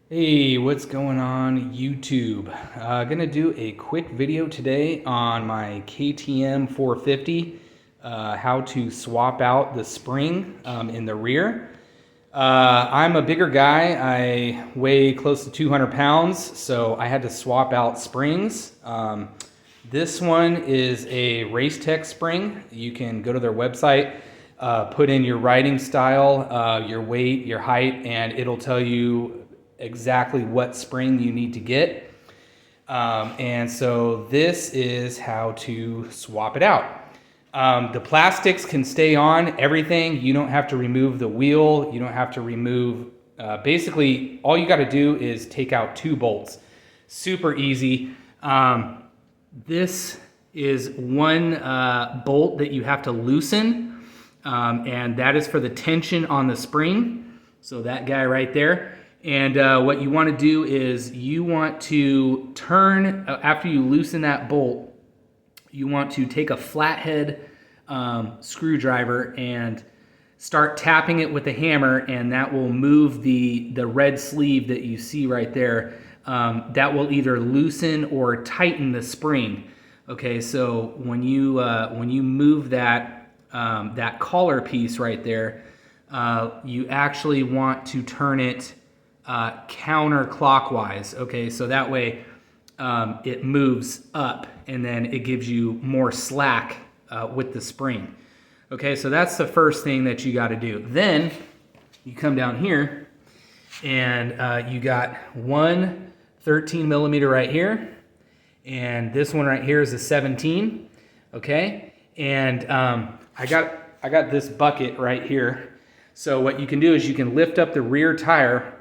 Hey, what's going on YouTube? Gonna do a quick video today on my KTM 450, how to swap out the spring in the rear. I'm a bigger guy. I weigh close to 200 pounds, so I had to swap out springs. This one is a Racetech spring. You can go to their website, put in your riding style, your weight, your height, and it'll tell you exactly what spring you need to get. And so this is how to swap it out. The plastics can stay on everything. You don't have to remove the wheel. You don't have to remove, basically all you got to do is take out 2 bolts. Super easy. This is one bolt that you have to loosen, and that is for the tension on the spring. So that guy right there. And what you want to do is you want to turn, after you loosen that bolt, you want to take a flathead screwdriver and start tapping it with a hammer, and that will move the red sleeve that you see right there. That will either loosen or tighten the spring. Okay, so when you move that that collar piece right there, you actually want to turn it counterclockwise. Okay, so that way it moves up, and then it gives you more slack with the spring. Okay, so that's the first thing that you got to do. Then you come down here, and you got one 13 millimeter right here, and this one right here is a 17. Okay, and I got this bucket right here. So what you can do is you can lift up the rear tire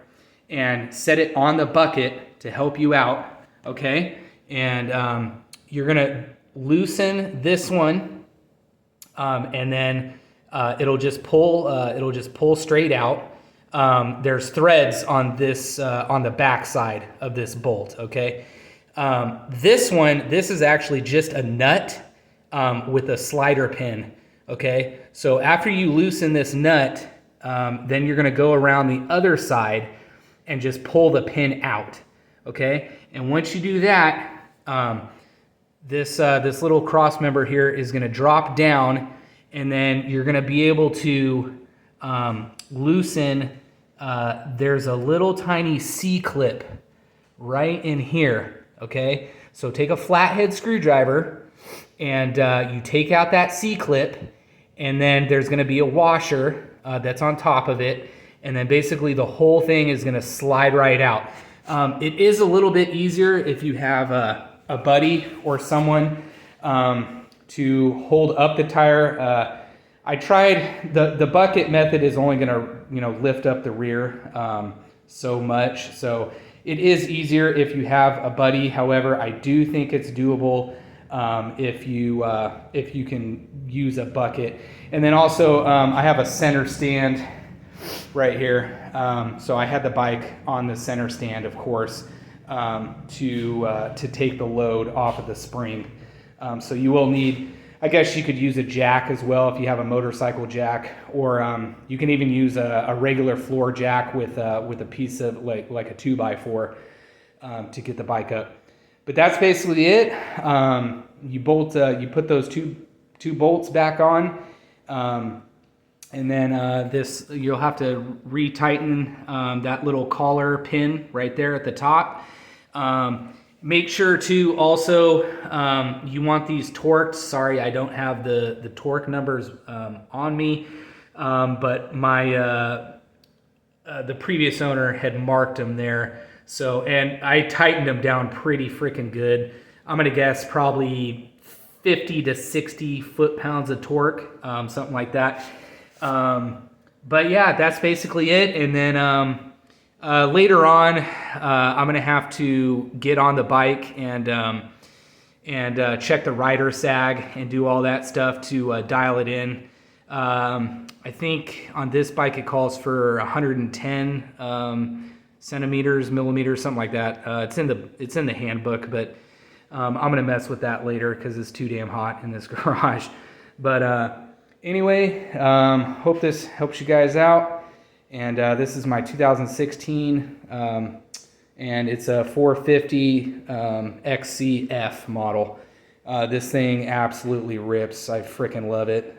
and set it on the bucket to help you out, okay? And you're gonna loosen this one, and then it'll just pull straight out. There's threads on this on the back side of this bolt, okay? This is actually just a nut with a slider pin, okay? So after you loosen this nut, then you're gonna go around the other side and just pull the pin out, okay? And once you do that, this little cross member here is gonna drop down, and then you're gonna be able to loosen, there's a little tiny C-clip right in here, okay? So take a flathead screwdriver, and you take out that C-clip, and then there's gonna be a washer that's on top of it, and then basically the whole thing is gonna slide right out. It is a little bit easier if you have a buddy or someone to hold up the tire. I tried, the bucket method is only gonna lift up the rear so much. So it is easier if you have a buddy. However, I do think it's doable if you can use a bucket. And then also I have a center stand right here. So I had the bike on the center stand, of course, to take the load off of the spring. So you will need, I guess you could use a jack as well if you have a motorcycle jack, or you can even use a regular floor jack with a piece of like a 2x4 to get the bike up. But that's basically it. You put those two bolts back on. And then you'll have to retighten that little collar pin right there at the top. Make sure to also, you want these torqued. Sorry, I don't have the torque numbers on me, but my the previous owner had marked them there. So, and I tightened them down pretty freaking good. I'm gonna guess probably 50 to 60 foot-pounds of torque, something like that. But yeah, that's basically it. And then later on, I'm gonna have to get on the bike and check the rider sag and do all that stuff to dial it in. I think on this bike it calls for 110 centimeters, millimeters, something like that. It's in the handbook, but I'm gonna mess with that later because it's too damn hot in this garage. But anyway, hope this helps you guys out, And this is my 2016, and it's a 450 XCF model. This thing absolutely rips. I freaking love it.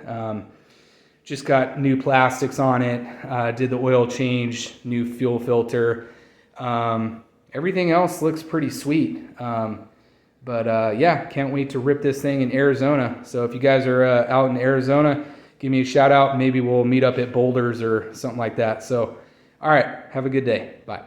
Just got new plastics on it, did the oil change, new fuel filter. Everything else looks pretty sweet. Yeah, can't wait to rip this thing in Arizona. So if you guys are out in Arizona, give me a shout out. Maybe we'll meet up at Boulders or something like that. So, all right, have a good day. Bye.